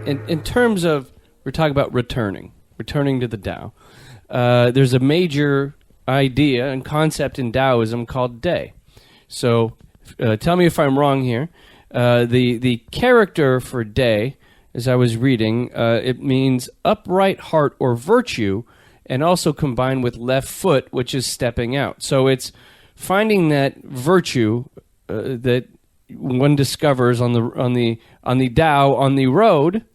In terms of, we're talking about returning to the Tao. There's a major idea and concept in Taoism called day. So tell me if I'm wrong here. The character for day, as I was reading, it means upright heart or virtue, and also combined with left foot, which is stepping out. So it's finding that virtue that one discovers on the Tao, on the road,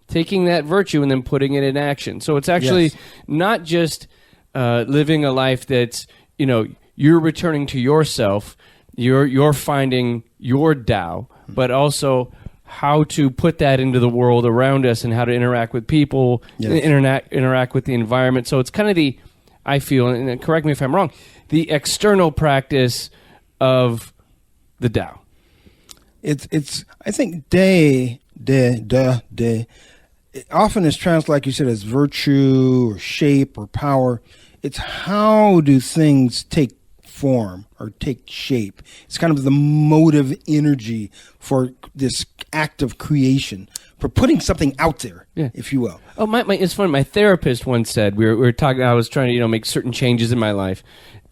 taking that virtue and then putting it in action. So it's actually not just living a life that's, you're returning to yourself, you're finding your Tao, but also how to put that into the world around us and how to interact with people, interact with the environment. So it's kind of I feel, and correct me if I'm wrong, the external practice of the Tao. I think day, often is translated, like you said, as virtue or shape or power. It's how do things take form or take shape. It's kind of the motive energy for this act of creation, for putting something out there, if you will. Oh, it's funny. My therapist once said, we were talking, I was trying to, make certain changes in my life.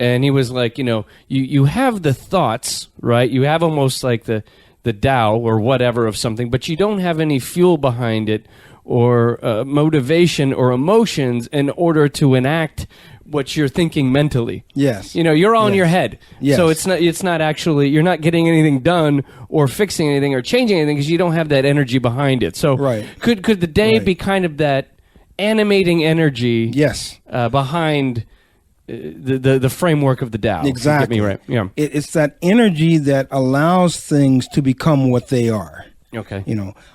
And he was like, you have the thoughts, right? You have almost like the Tao or whatever of something, but you don't have any fuel behind it or motivation or emotions in order to enact what you're thinking mentally. Yes. You're all in your head. Yes. So it's not actually, you're not getting anything done or fixing anything or changing anything because you don't have that energy behind it. So could the day be kind of that animating energy behind the framework of the Tao? Exactly. Get me right. Yeah. It's that energy that allows things to become what they are. Okay.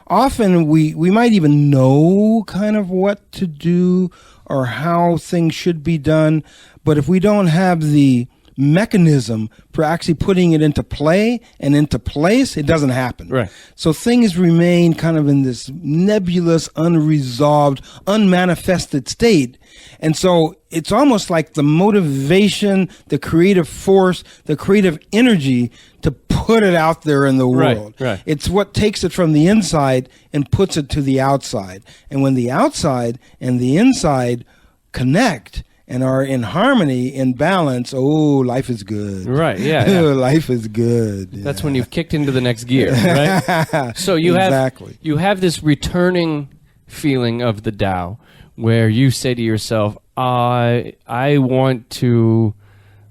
Often we might even know kind of what to do or how things should be done, but if we don't have the mechanism for actually putting it into play and into place, it doesn't happen. Right. So things remain kind of in this nebulous, unresolved, unmanifested state. And so it's almost like the motivation, the creative force, the creative energy to put it out there in the world. Right. It's what takes it from the inside and puts it to the outside. And when the outside and the inside connect and are in harmony, in balance, life is good. Right, yeah. Life is good. Yeah. That's when you've kicked into the next gear, right? So you have this returning feeling of the Tao where you say to yourself, I want to,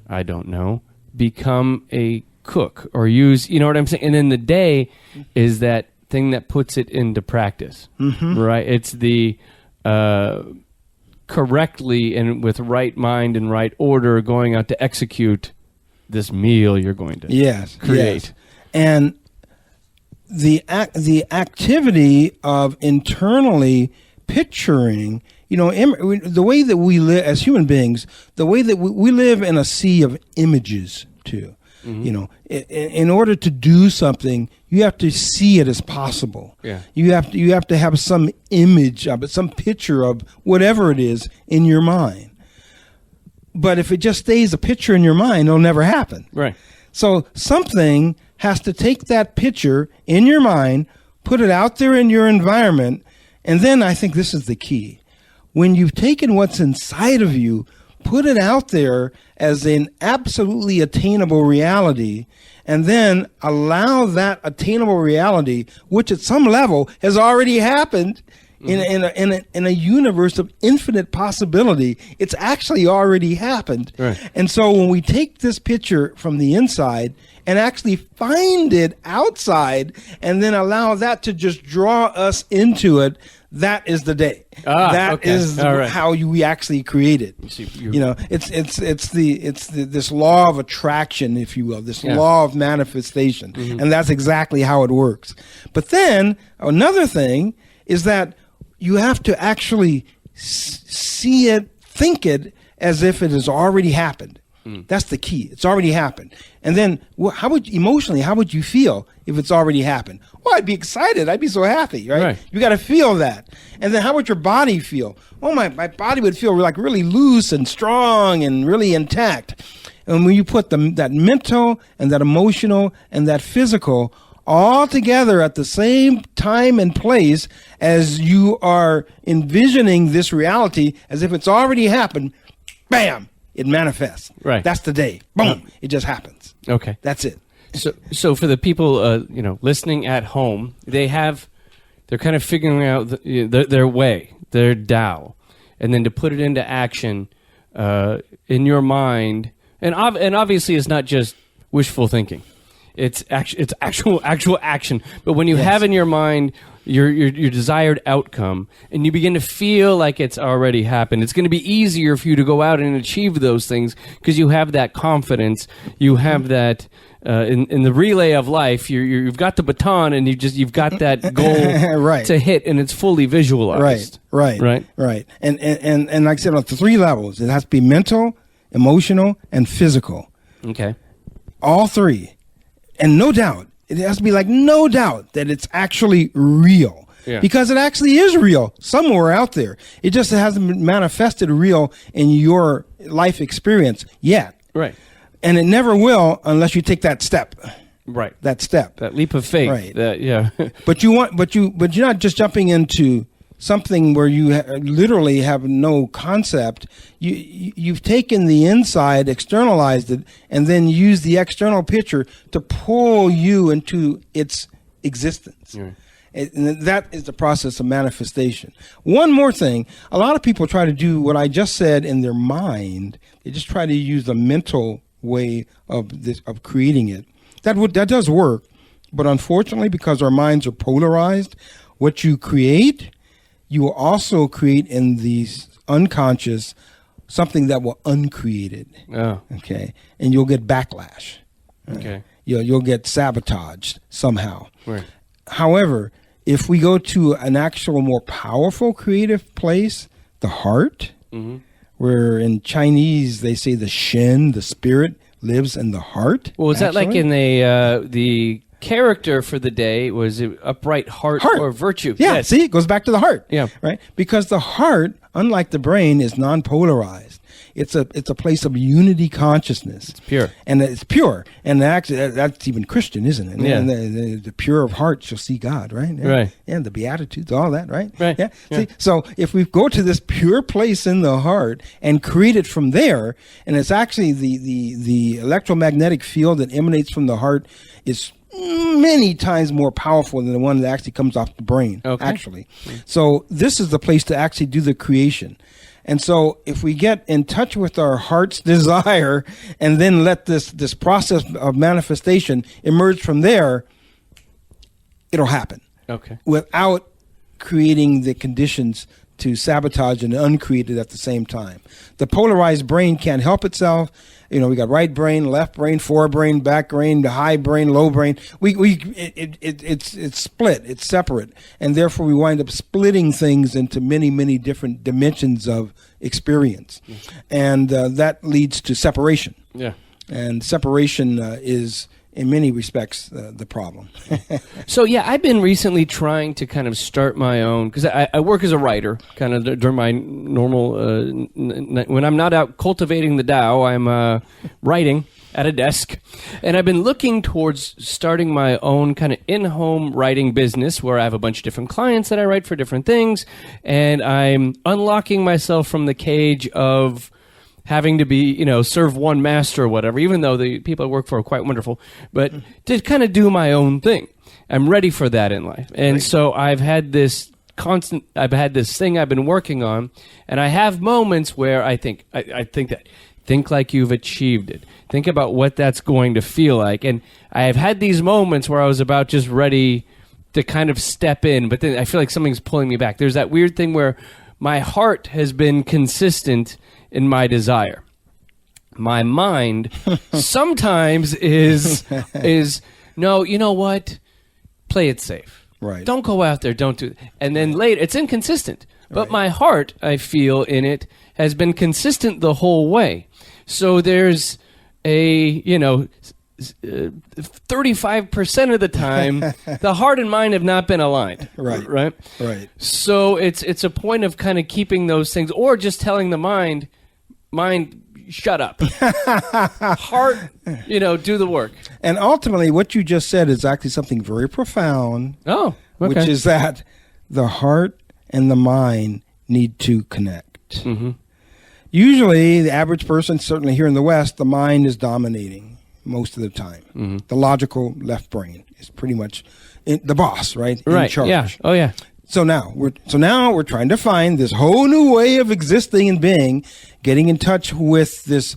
I don't know, become a cook or use, you know what I'm saying? And then the day is that thing that puts it into practice, right? It's the correctly and with right mind and right order going out to execute this meal you're going to create. Yes. And the activity of internally picturing, the way that we live as human beings, the way that we live in a sea of images too. In order to do something, you have to see it as possible. Yeah. You have to have some image of it, some picture of whatever it is in your mind. But if it just stays a picture in your mind, it'll never happen. Right. So something has to take that picture in your mind, put it out there in your environment, and then I think this is the key. When you've taken what's inside of you, put it out there as an absolutely attainable reality, and then allow that attainable reality, which at some level has already happened in a universe of infinite possibility. It's actually already happened. Right. And so when we take this picture from the inside and actually find it outside and then allow that to just draw us into it, that is the day. That is how we actually create it. It's this law of attraction, if you will, this law of manifestation, and that's exactly how it works. But then another thing is that you have to actually see it, think it as if it has already happened. That's the key. It's already happened. And then how would you feel if it's already happened? Well, I'd be excited. I'd be so happy, right? You got to feel that. And then how would your body feel? Well, my body would feel like really loose and strong and really intact. And when you put that mental and that emotional and that physical all together at the same time and place as you are envisioning this reality as if it's already happened. Bam! It manifests. Right. That's the day. Boom! It just happens. Okay. That's it. So for the people listening at home, they're kind of figuring out their way, their Tao, and then to put it into action in your mind, and obviously it's not just wishful thinking, it's actual action. But when you have in your mind your desired outcome, and you begin to feel like it's already happened, it's going to be easier for you to go out and achieve those things because you have that confidence, you have that. In the relay of life, you've got the baton, and you've got that goal right. to hit, and it's fully visualized. Right. And like I said, on the 3 levels, it has to be mental, emotional, and physical. Okay. All 3, and no doubt, it has to be like no doubt that it's actually real. Yeah. Because it actually is real somewhere out there. It just hasn't been manifested real in your life experience yet. Right. And it never will unless you take that step. Right. That step. That leap of faith. Right. Yeah. But you're not just jumping into something where you literally have no concept. You've taken the inside, externalized it, and then used the external picture to pull you into its existence. Yeah. And that is the process of manifestation. One more thing, a lot of people try to do what I just said in their mind. They just try to use the mental way of creating it. That does work, but unfortunately, because our minds are polarized, what you create, you will also create in the unconscious something that will uncreate it. Oh. Okay, and you'll get backlash. Okay, you'll get sabotaged somehow. Right. However, if we go to an actual more powerful creative place, the heart. Mm-hmm. Where in Chinese they say the Shen, the spirit, lives in the heart. Well, is that like in the character for the day was it upright heart or virtue? Yeah, yes. See, it goes back to the heart. Yeah, right. Because the heart, unlike the brain, is non-polarized. It's a place of unity consciousness. It's pure, and actually that's even Christian, isn't it? Yeah. And the pure of heart shall see God, right? And, right. And the Beatitudes, all that, right? Right. Yeah. See, so if we go to this pure place in the heart and create it from there, and it's actually the electromagnetic field that emanates from the heart is many times more powerful than the one that actually comes off the brain. Okay. Actually, so this is the place to actually do the creation. And so if we get in touch with our heart's desire and then let this process of manifestation emerge from there, it'll happen. Okay. Without creating the conditions to sabotage and uncreate it at the same time. The polarized brain can't help itself. We got right brain, left brain, forebrain, back brain, the high brain, low brain. It's split. It's separate, and therefore we wind up splitting things into many, many different dimensions of experience, and that leads to separation. Yeah, and separation is, in many respects, the problem. So, I've been recently trying to kind of start my own, because I work as a writer, kind of during my normal, when I'm not out cultivating the Tao, I'm writing at a desk. And I've been looking towards starting my own kind of in-home writing business where I have a bunch of different clients that I write for different things. And I'm unlocking myself from the cage of having to be, serve one master or whatever, even though the people I work for are quite wonderful, but to kind of do my own thing. I'm ready for that in life. And so I've had this thing I've been working on, and I have moments where I think like you've achieved it. Think about what that's going to feel like. And I have had these moments where I was about just ready to kind of step in, but then I feel like something's pulling me back. There's that weird thing where my heart has been consistent in my desire. My mind sometimes is no, you know what? Play it safe. Right. Don't go out there. Don't do it. And then later, it's inconsistent. But my heart, I feel in it, has been consistent the whole way. So there's a, 35% of the time, the heart and mind have not been aligned. Right. So it's a point of kind of keeping those things, or just telling the mind, shut up. Heart, do the work. And ultimately, what you just said is actually something very profound. Oh, okay. Which is that the heart and the mind need to connect. Mm-hmm. Usually, the average person, certainly here in the West, the mind is dominating most of the time. Mm-hmm. The logical left brain is pretty much the boss, right? Right. In charge. Yeah. Oh, yeah. So now we're trying to find this whole new way of existing and being, getting in touch with this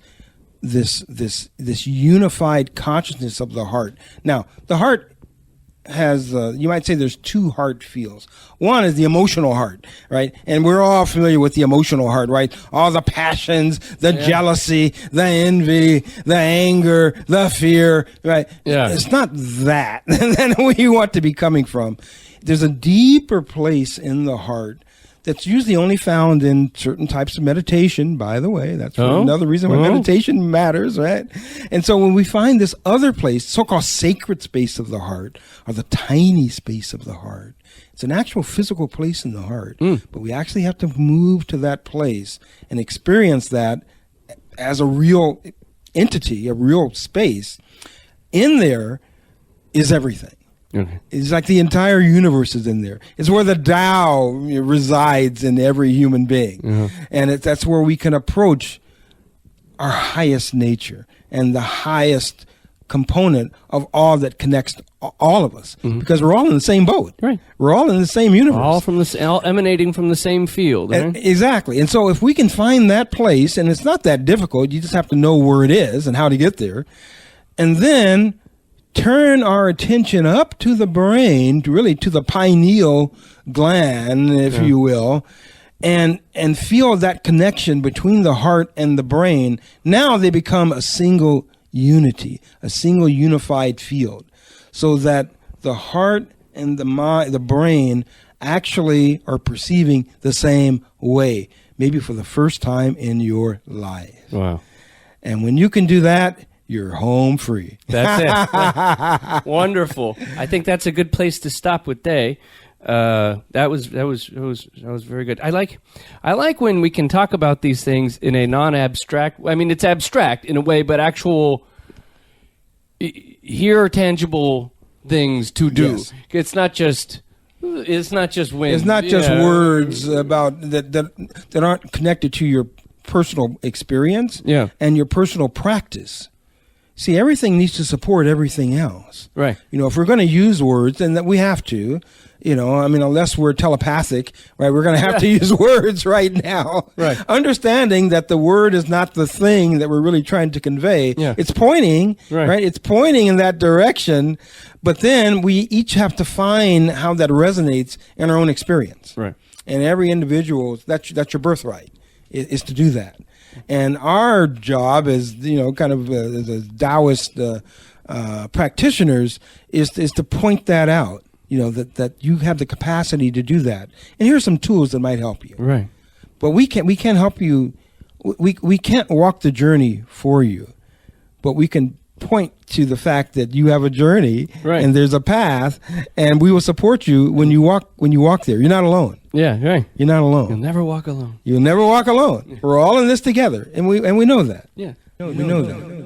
unified consciousness of the heart. Now, the heart has, you might say there's two heart feels. One is the emotional heart, right? And we're all familiar with the emotional heart, right? All the passions, the jealousy, the envy, the anger, the fear, right? Yeah. It's not that. That's where you want to be coming from. There's a deeper place in the heart that's usually only found in certain types of meditation, by the way. That's another reason why meditation matters, right? And so when we find this other place, so-called sacred space of the heart, or the tiny space of the heart, it's an actual physical place in the heart. But we actually have to move to that place and experience that as a real entity, a real space. In there is everything. Okay. It's like the entire universe is in there. It's where the Tao resides in every human being. Mm-hmm. And that's where we can approach our highest nature and the highest component of all that connects all of us. Mm-hmm. Because we're all in the same boat. Right. We're all in the same universe. All emanating from the same field. Right? Exactly. And so if we can find that place, and it's not that difficult, you just have to know where it is and how to get there. And then turn our attention up to the brain, really to the pineal gland, if you will, and feel that connection between the heart and the brain. Now they become a single unity, a single unified field, so that the heart and the brain actually are perceiving the same way, maybe for the first time in your life. Wow. And when you can do that, you're home free. That's it. Wonderful. I think that's a good place to stop with Day. That was very good. I like when we can talk about these things in a non-abstract. I mean, it's abstract in a way, but actual. Here are tangible things to do. Yes. It's not just wind. It's not just words about that aren't connected to your personal experience and your personal practice. See, everything needs to support everything else. Right. If we're going to use words, then that we have to, unless we're telepathic, right, we're going to have to use words right now. Right. Understanding that the word is not the thing that we're really trying to convey. Yeah. It's pointing, right? It's pointing in that direction, but then we each have to find how that resonates in our own experience. Right. And every individual, that's your birthright, is to do that. And our job as as Taoist practitioners is to point that out. That you have the capacity to do that. And here's some tools that might help you. Right. But we can't help you. We can't walk the journey for you, but we can point to the fact that you have a journey and there's a path, and we will support you when you walk there. You're not alone. Yeah, right. You're not alone. You'll never walk alone. You'll never walk alone. We're all in this together, and we know that. Yeah. We know that.